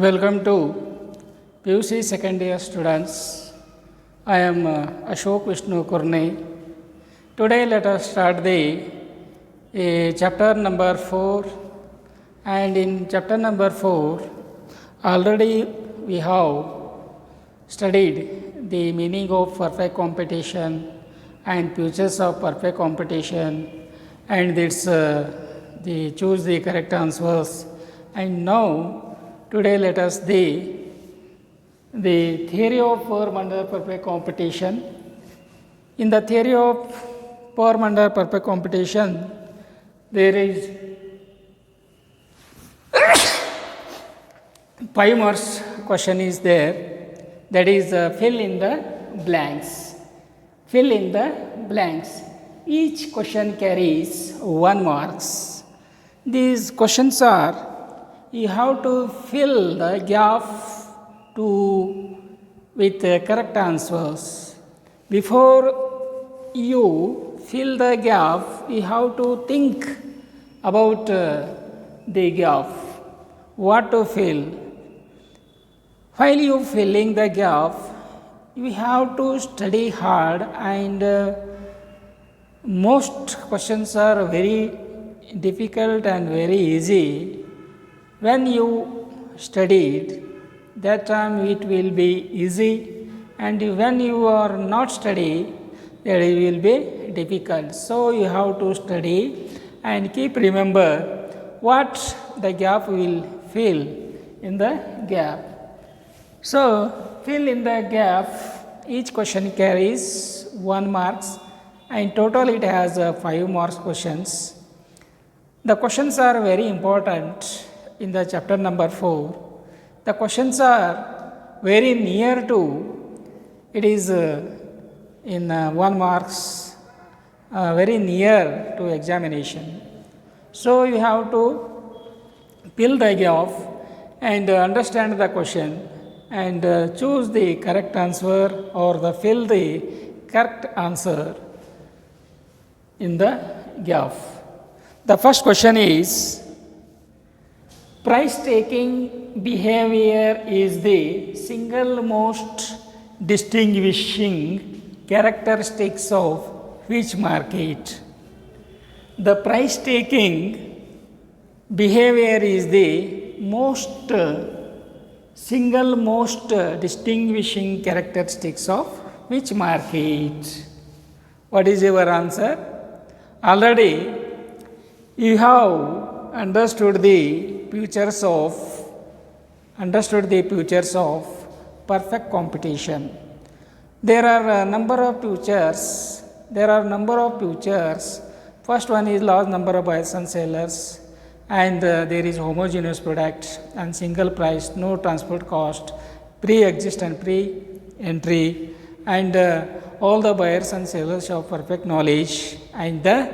Welcome to PUC second year students. I am Ashok Vishnu Kurni. Today let us start the chapter number 4, and in chapter number 4 already we have studied the meaning of perfect competition and features of perfect competition, and it's the choose the correct answers. And now today let us the theory of form under perfect competition. In the theory of form under perfect competition, there is 5 marks question is there, that is fill in the blanks. Fill in the blanks. Each question carries 1 marks. These questions are, you have to fill the gap with correct answers. Before you fill the gap, you have to think about the gap, what to fill. While you filling the gap, you have to study hard, and most questions are very difficult and very easy. When you studied, that time it will be easy, and when you are not study, that it will be difficult. So you have to study and keep remember what the gap will fill in the gap. So fill in the gap. Each question carries 1 marks, and total it has 5 marks questions. The questions are very important in the chapter number 4. The questions are very near to, it is in 1 marks, very near to examination. So you have to fill the gap and understand the question and choose the correct answer or fill the correct answer in the gap. The first question is, price taking behavior is the single most distinguishing characteristics of which market? The price taking behavior is the single most distinguishing characteristics of which market? What is your answer? Already you have understood the features of perfect competition. There are a number of features. First one is large number of buyers and sellers, and there is homogeneous product and single price, no transport cost, pre-exist and pre-entry, and all the buyers and sellers have perfect knowledge, and the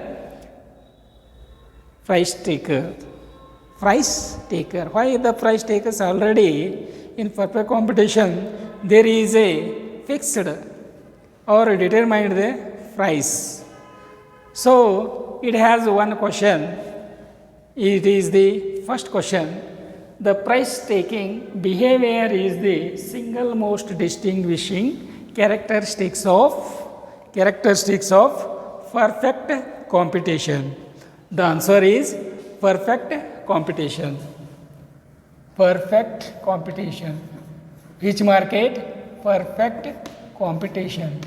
price taker. Why the price takers? Already in perfect competition there is a fixed or determined the price. So it has one question. It is the first question. The price taking behavior is the single most distinguishing characteristics of perfect competition. The answer is perfect competition. Perfect competition. Which market? Perfect competition.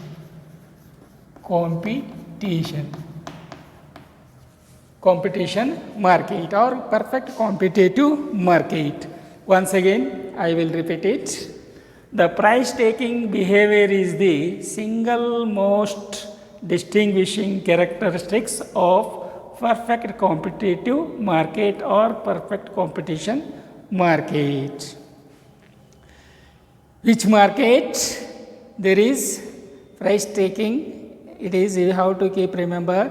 Competition market or perfect competitive market. Once again, I will repeat it. The price taking behavior is the single most distinguishing characteristics of perfect competitive market or perfect competition market. Which market? There is price taking. It is, you have to keep remember,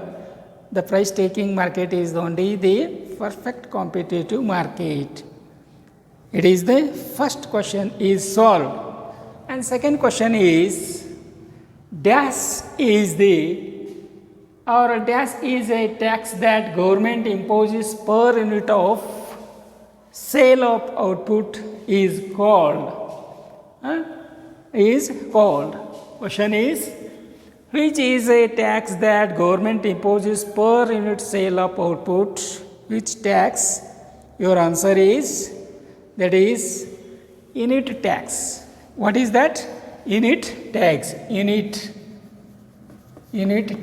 the price taking market is only the perfect competitive market. It is the first question is solved. And second question is, dash is a tax that government imposes per unit of sale of output is called? Is called. Question is, which is a tax that government imposes per unit sale of output? Which tax? Your answer is, that is unit tax. What is that? Unit tax. Unit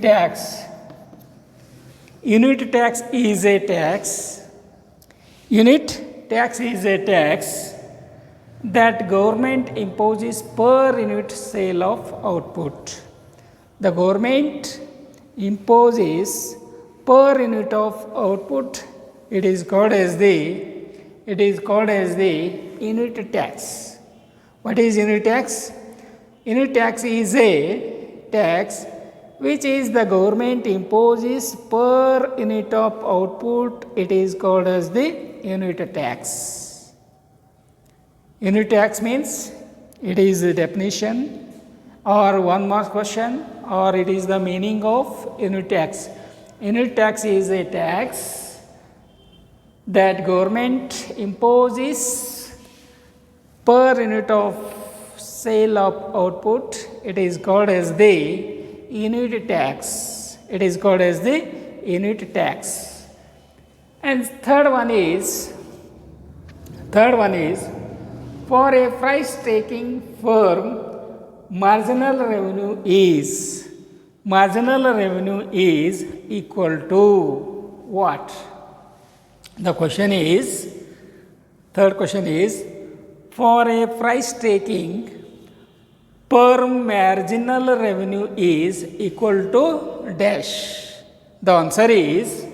tax. Unit tax is a tax. Unit tax is a tax that government imposes per unit sale of output. The government imposes per unit of output. It is called as the unit tax. What is unit tax? Unit tax is a tax which is the government imposes per unit of output. It is called as the unit tax. Unit tax means it is a definition or 1 mark question, or it is the meaning of unit tax. Unit tax is a tax that government imposes per unit of sale of output. It is called as the unit tax. It is called as the unit tax. And third one is for a price taking firm, marginal revenue is equal to what? The question is, third question is, for a price taking firm, marginal revenue is equal to dash. The answer is,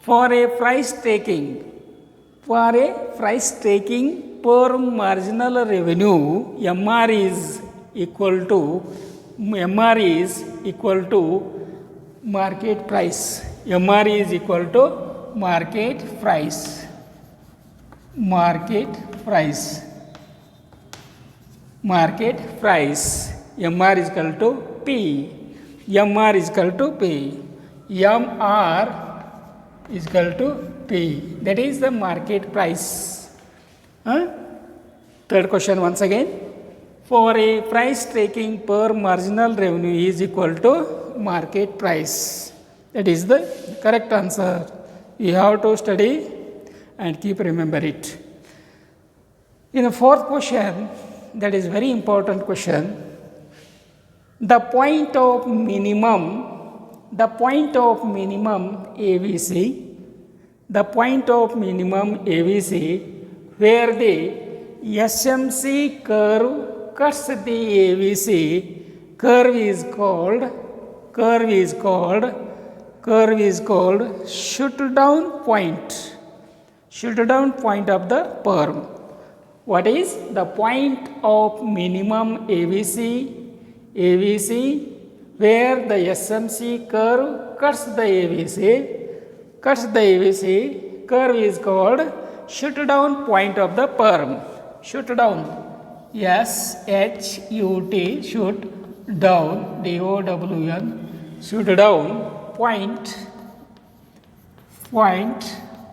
for a price taking firm marginal revenue, MR is equal to market price. MR is equal to market price. MR is equal to P. MR is equal to P. That is the market price. Third question once again. For a price taking per marginal revenue is equal to market price. That is the correct answer. You have to study and keep remember it. In the fourth question, that is very important question. The point of minimum ABC, where the SMC curve cuts the ABC, curve is called shoot down point of the perm. What is the point of minimum ABC, where the SMC curve cuts the ABC, curve is called shoot down point of the perm. Shoot down, SHUT, shoot down, DOWN, shoot down point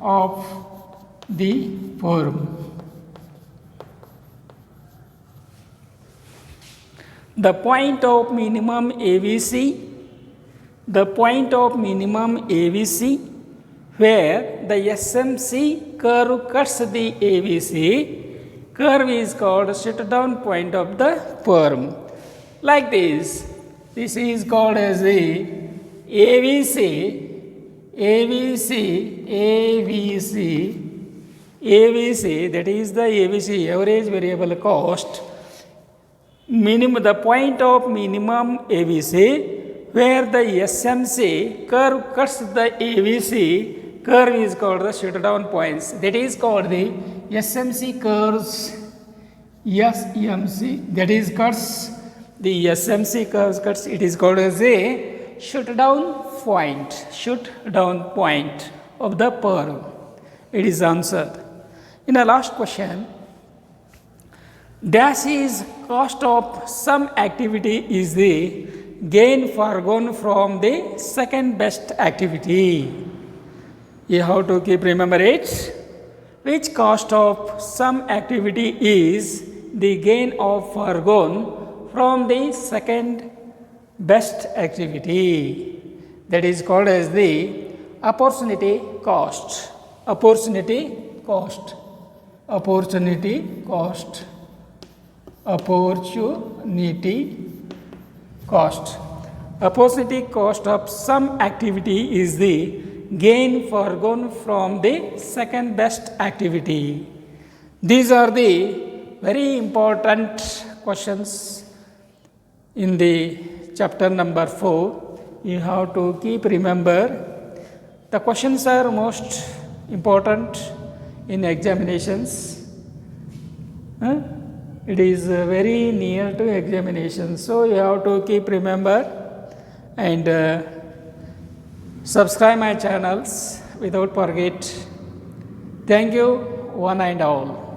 of the perm. The point of minimum ABC, where the SMC curve cuts the ABC, curve is called shoot down point of the perm. Like this is called as the ABC, that is the ABC, average variable cost. The point of minimum ABC, where the SMC curve cuts the ABC, curve is called the shoot down points. That is called the SMC curves. That is cuts the SMC curves cuts. It is called as a shoot down point of the perm. It is answered. In the last question, dash is cost of some activity is the gain foregone from the second best activity. You have to keep remember it. Which cost of some activity is the gain of foregone from the second best activity? That is called as the opportunity cost. Opportunity cost. Opportunity cost. Opportunity cost. Opportunity cost of some activity is the gain foregone from the second best activity. These are the very important questions in the chapter number 4. You have to keep remember. The questions are most important in examinations. It is very near to examination, so you have to keep remember and subscribe my channels without forget. Thank you one and all.